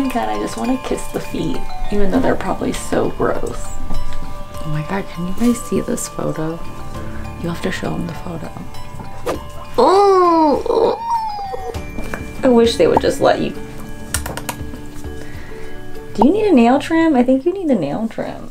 my god, I just want to kiss the feet, even though they're probably so gross. Oh my god, can you guys see this photo? You have to show them the photo. Oh! I wish they would just let you. Do you need a nail trim? I think you need a nail trim.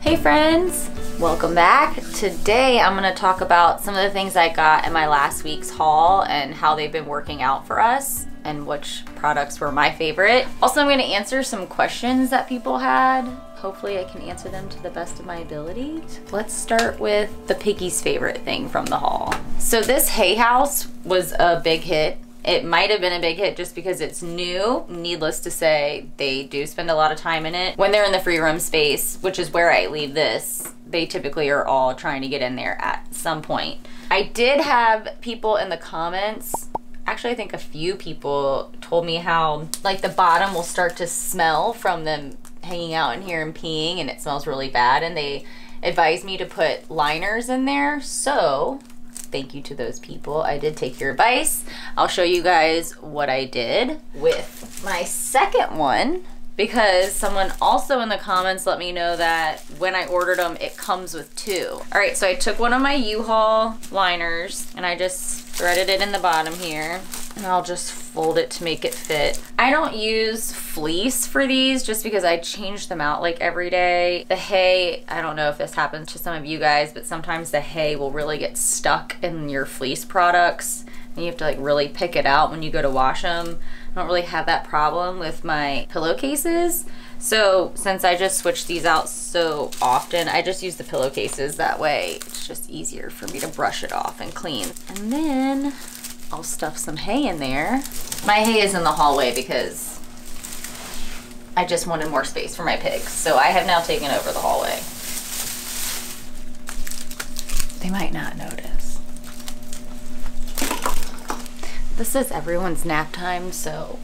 Hey friends, welcome back. Today I'm going to talk about some of the things I got in my last week's haul and how they've been working out for us and which products were my favorite. Also, I'm going to answer some questions that people had. Hopefully I can answer them to the best of my ability. Let's start with the piggy's favorite thing from the haul. So this hay house was a big hit. It might have been a big hit just because it's new. Needless to say, they do spend a lot of time in it. When they're in the free room space, which is where I leave this, they typically are all trying to get in there at some point. I did have people in the comments, actually I think a few people told me how like the bottom will start to smell from them hanging out in here and peeing, and it smells really bad, and they advised me to put liners in there. So thank you to those people. I did take your advice. I'll show you guys what I did with my second one, because someone also in the comments let me know that when I ordered them, it comes with two. All right, so I took one of my U-Haul liners and I just threaded it in the bottom here, and I'll just fold it to make it fit. I don't use fleece for these just because I change them out like every day. The hay, I don't know if this happens to some of you guys, but sometimes the hay will really get stuck in your fleece products and you have to like really pick it out when you go to wash them. I don't really have that problem with my pillowcases. So since I just switch these out so often, I just use the pillowcases. That way it's just easier for me to brush it off and clean. And then I'll stuff some hay in there. My hay is in the hallway because I just wanted more space for my pigs. So I have now taken over the hallway. They might not notice. This is everyone's nap time, so,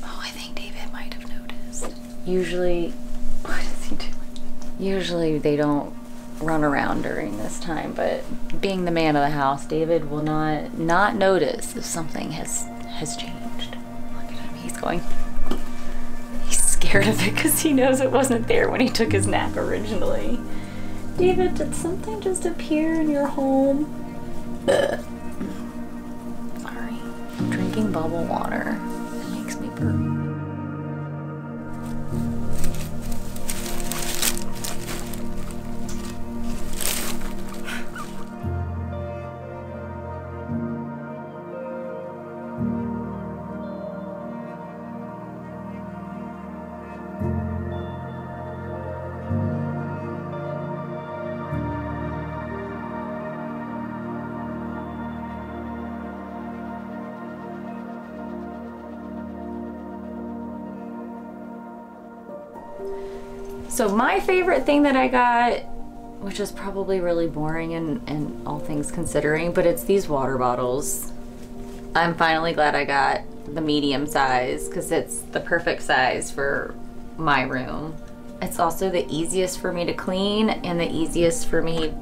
oh, I think David might have noticed. Usually, what is he doing? Usually they don't run around during this time, but being the man of the house, David will not notice if something has changed. Look at him, he's scared of it because he knows it wasn't there when he took his nap originally. David, did something just appear in your home? Ugh. Sorry, I'm drinking bubble water. It makes me burp. So my favorite thing that I got, which is probably really boring and all things considering, but it's these water bottles. I'm finally glad I got the medium size because it's the perfect size for my room. It's also the easiest for me to clean and the easiest for me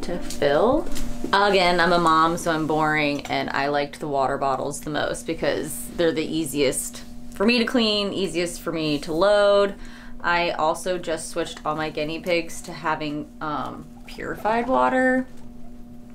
to fill. Again, I'm a mom, so I'm boring, and I liked the water bottles the most because they're the easiest for me to clean, easiest for me to load. I also just switched all my guinea pigs to having purified water,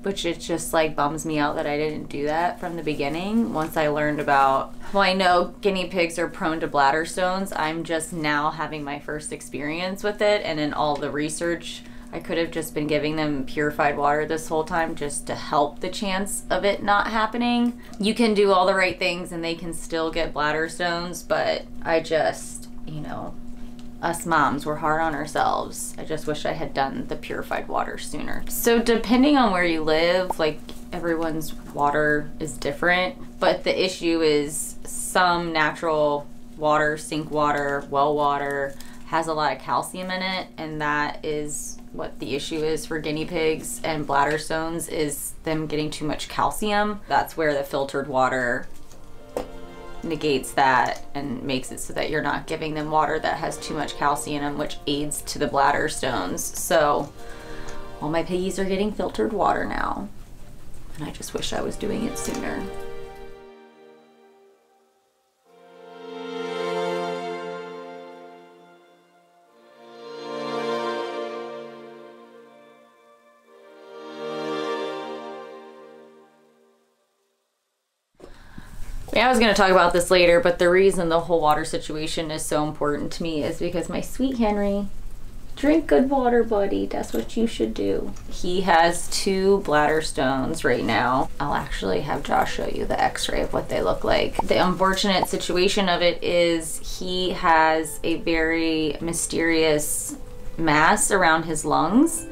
which it just like bums me out that I didn't do that from the beginning. Once I learned about, well, I know guinea pigs are prone to bladder stones. I'm just now having my first experience with it, and in all the research, I could have just been giving them purified water this whole time just to help the chance of it not happening. You can do all the right things and they can still get bladder stones, but I just, you know, us moms, we're hard on ourselves. I just wish I had done the purified water sooner. So depending on where you live, like everyone's water is different, but the issue is some natural water, sink water, well water, has a lot of calcium in it, and that is what the issue is for guinea pigs and bladder stones, is them getting too much calcium. That's where the filtered water negates that and makes it so that you're not giving them water that has too much calcium in them, which aids to the bladder stones. So all my piggies are getting filtered water now, and I just wish I was doing it sooner. Yeah, I was going to talk about this later, but the reason the whole water situation is so important to me is because my sweet Henry, drink good water, buddy. That's what you should do. He has 2 bladder stones right now. I'll actually have Josh show you the x-ray of what they look like. The unfortunate situation of it is he has a very mysterious mass around his lungs.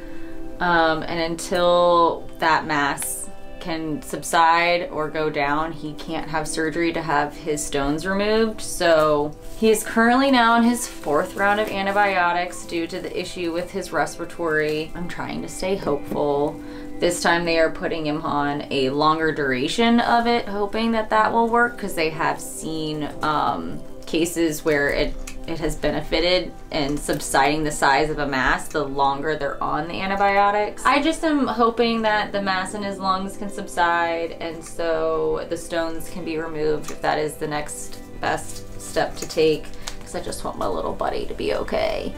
And until that mass can subside or go down, he can't have surgery to have his stones removed. So he is currently now in his 4th round of antibiotics due to the issue with his respiratory. I'm trying to stay hopeful. This time they are putting him on a longer duration of it, hoping that that will work, because they have seen cases where it has benefited in subsiding the size of a mass the longer they're on the antibiotics. I just am hoping that the mass in his lungs can subside, and so the stones can be removed if that is the next best step to take, because I just want my little buddy to be okay.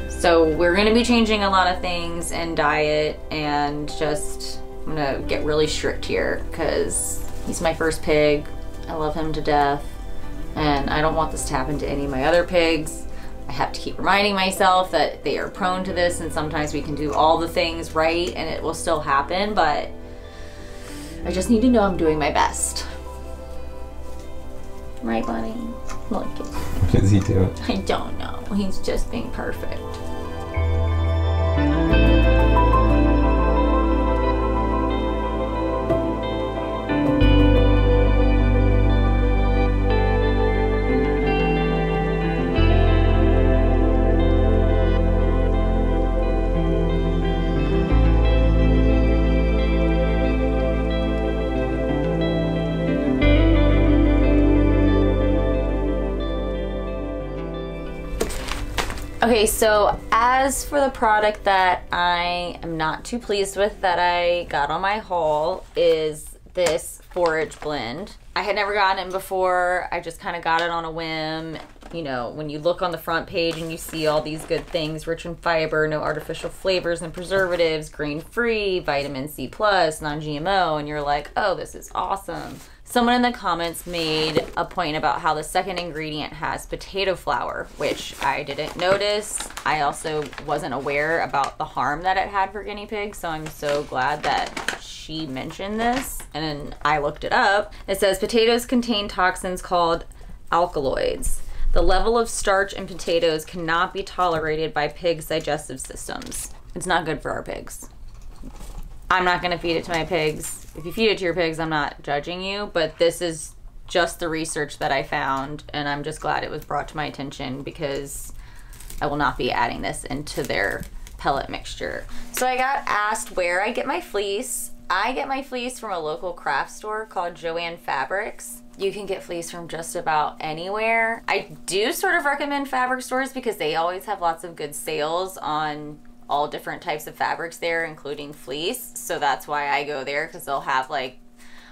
So we're gonna be changing a lot of things in diet, and just, I'm gonna get really strict here because he's my first pig. I love him to death, and I don't want this to happen to any of my other pigs. I have to keep reminding myself that they are prone to this, and sometimes we can do all the things right and it will still happen, but I just need to know I'm doing my best. Right, buddy? Look. What does he do? I don't know. He's just being perfect. Okay, so as for the product that I am not too pleased with that I got on my haul is this Forage Blend. I had never gotten it before. I just kind of got it on a whim. You know, when you look on the front page and you see all these good things, rich in fiber, no artificial flavors and preservatives, grain-free, vitamin C+, non-GMO, and you're like, oh, this is awesome. Someone in the comments made a point about how the second ingredient has potato flour, which I didn't notice. I also wasn't aware about the harm that it had for guinea pigs, so I'm so glad that she mentioned this. And then I looked it up. It says potatoes contain toxins called alkaloids. The level of starch in potatoes cannot be tolerated by pigs' digestive systems. It's not good for our pigs. I'm not gonna feed it to my pigs. If you feed it to your pigs, I'm not judging you, but this is just the research that I found, and I'm just glad it was brought to my attention because I will not be adding this into their pellet mixture. So I got asked where I get my fleece. I get my fleece from a local craft store called Joann Fabrics. You can get fleece from just about anywhere. I do sort of recommend fabric stores because they always have lots of good sales on all different types of fabrics there, including fleece. So that's why I go there, because they'll have like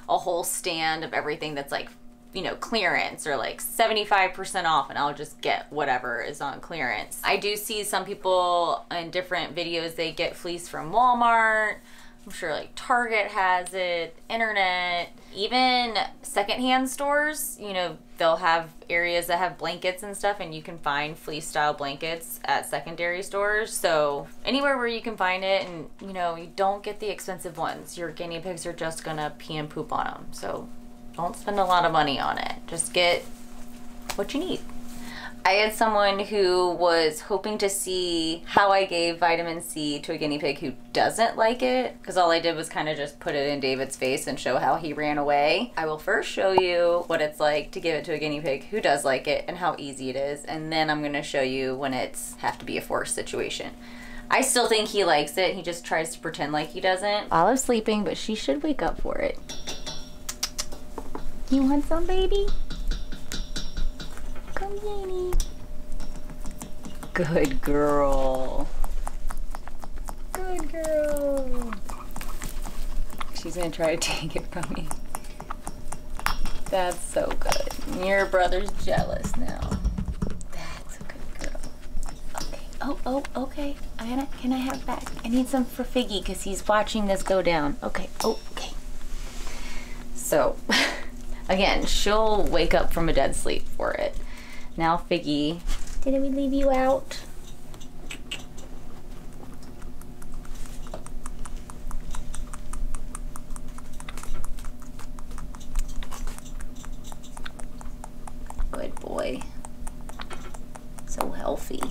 a whole stand of everything that's like, you know, clearance or like 75% off, and I'll just get whatever is on clearance. I do see some people in different videos, they get fleece from Walmart. I'm sure like Target has it, internet, even secondhand stores, you know, they'll have areas that have blankets and stuff, and you can find fleece style blankets at secondary stores. So anywhere where you can find it, and you know, you don't get the expensive ones. Your guinea pigs are just gonna pee and poop on them. So don't spend a lot of money on it. Just get what you need. I had someone who was hoping to see how I gave vitamin C to a guinea pig who doesn't like it, because all I did was kind of just put it in David's face and show how he ran away. I will first show you what it's like to give it to a guinea pig who does like it and how easy it is, and then I'm going to show you when it's have to be a forced situation. I still think he likes it. He just tries to pretend like he doesn't. Olive's sleeping, but she should wake up for it. You want some, baby? Come, Guinea. Good girl. Good girl. She's gonna try to take it from me. That's so good. Your brother's jealous now. That's a good girl. Okay. Oh, okay. Can I have back? I need some for Figgy because he's watching this go down. Okay. Okay. So, again, she'll wake up from a dead sleep for it. Now, Figgy, didn't we leave you out? Good boy. So healthy.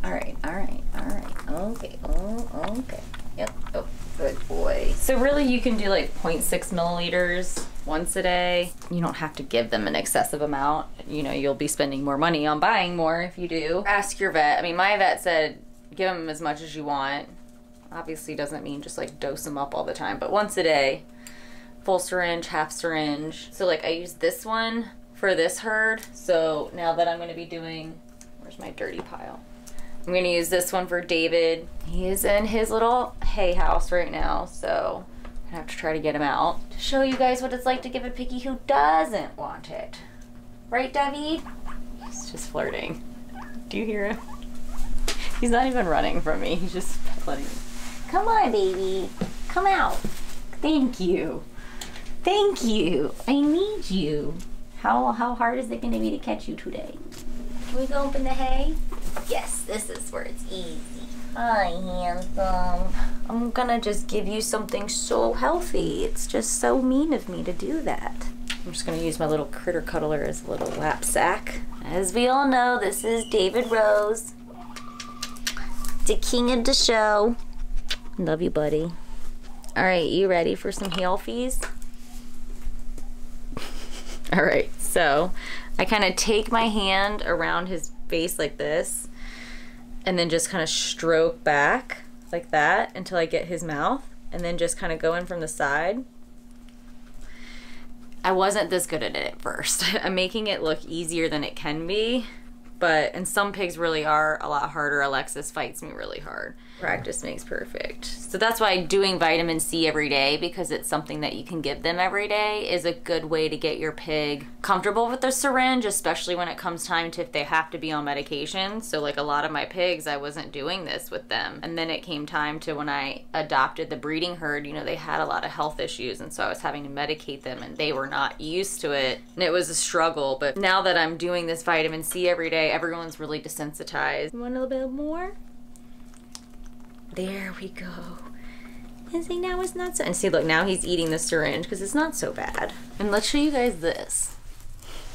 All right. Okay. Oh, okay. Yep. Oh, good boy. So really you can do like 0.6 milliliters once a day. You don't have to give them an excessive amount. You know, you'll be spending more money on buying more if you do. Ask your vet. I mean, my vet said give them as much as you want. Obviously doesn't mean just like dose them up all the time, but once a day. Full syringe, half syringe. So like I use this one for this herd. So now that I'm gonna be doing, where's my dirty pile? I'm gonna use this one for David. He is in his little hay house right now, so I have to try to get him out to show you guys what it's like to give a piggy who doesn't want it. Right, David? He's just flirting. Do you hear him? He's not even running from me. He's just flirting. Come on, baby. Come out. Thank you. Thank you. I need you. How hard is it gonna be to catch you today? Can we go open the hay? Yes, this is where it's easy. Hi, handsome. I'm gonna just give you something so healthy. It's just so mean of me to do that. I'm just gonna use my little critter cuddler as a little lap sack. As we all know, this is David Rose, the king of the show. Love you, buddy. All right, you ready for some healthies? All right, so I kind of take my hand around his face like this and then just kind of stroke back like that until I get his mouth, and then just kind of go in from the side. I wasn't this good at it at first. I'm making it look easier than it can be, and some pigs really are a lot harder. Alexis fights me really hard. Practice makes perfect. So that's why doing vitamin C every day, because it's something that you can give them every day, is a good way to get your pig comfortable with the syringe, especially when it comes time to if they have to be on medication. So like a lot of my pigs, I wasn't doing this with them. And then it came time to when I adopted the breeding herd, you know, they had a lot of health issues, and so I was having to medicate them and they were not used to it. And it was a struggle, but now that I'm doing this vitamin C every day, everyone's really desensitized. You want a little bit more? There we go. And see, now it's not so, and see, look, now he's eating the syringe because it's not so bad. And let's show you guys this.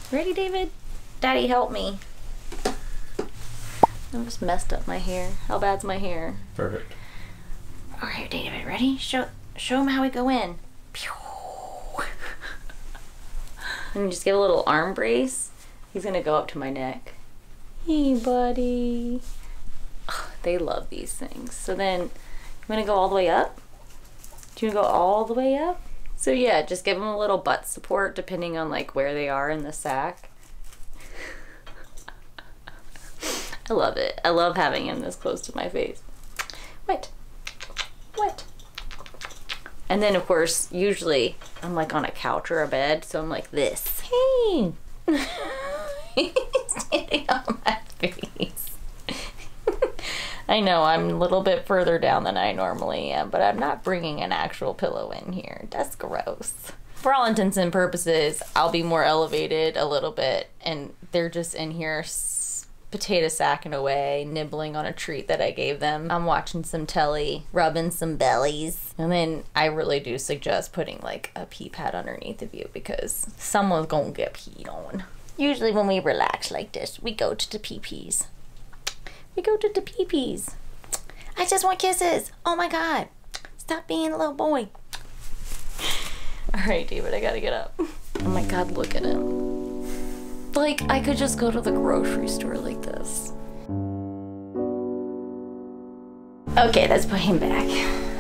Ready, David? Daddy, help me. I just messed up my hair. How bad's my hair? Perfect. All right, David, ready? Show him how we go in. And just give a little arm brace. He's gonna go up to my neck. Hey, buddy. Oh, they love these things. So then, you wanna go all the way up? Do you wanna go all the way up? So yeah, just give them a little butt support depending on like where they are in the sack. I love it. I love having him this close to my face. Wet. Wet. And then of course, usually I'm like on a couch or a bed, so I'm like this. Hey! He's sitting on my face. I know I'm a little bit further down than I normally am, but I'm not bringing an actual pillow in here. That's gross. For all intents and purposes, I'll be more elevated a little bit, and they're just in here potato sacking away, nibbling on a treat that I gave them. I'm watching some telly, rubbing some bellies. And then I really do suggest putting like a pee pad underneath of you because someone's gonna get peed on. Usually when we relax like this, we go to the pee-pees. We go to the pee-pees. I just want kisses. Oh my God. Stop being a little boy. All right, David, I gotta get up. Oh my God, look at him. Like, I could just go to the grocery store like this. Okay, let's put him back.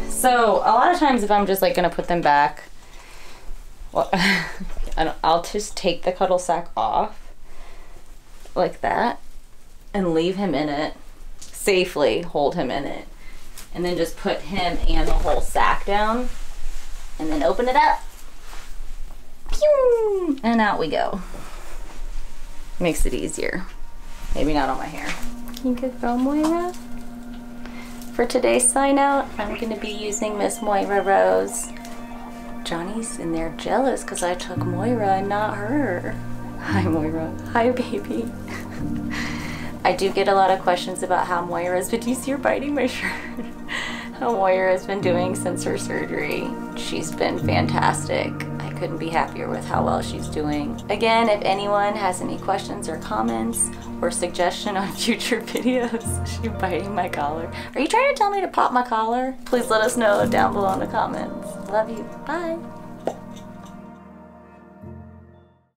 So, a lot of times if I'm just like gonna put them back, well, I'll just take the cuddle sack off like that and leave him in it, safely hold him in it, and then just put him and the whole sack down and then open it up. Pew! And out we go. Makes it easier. Maybe not on my hair. You could go, Moira. For today's sign out, I'm going to be using Miss Moira Rose. Johnny's in there jealous because I took Moira and not her. Hi, Moira. Hi, baby. I do get a lot of questions about how Moira's, but do you see her biting my shirt? How Moira has been doing since her surgery. She's been fantastic. I couldn't be happier with how well she's doing. Again, if anyone has any questions or comments or suggestion on future videos, she's biting my collar. Are you trying to tell me to pop my collar? Please let us know down below in the comments. Love you. Bye.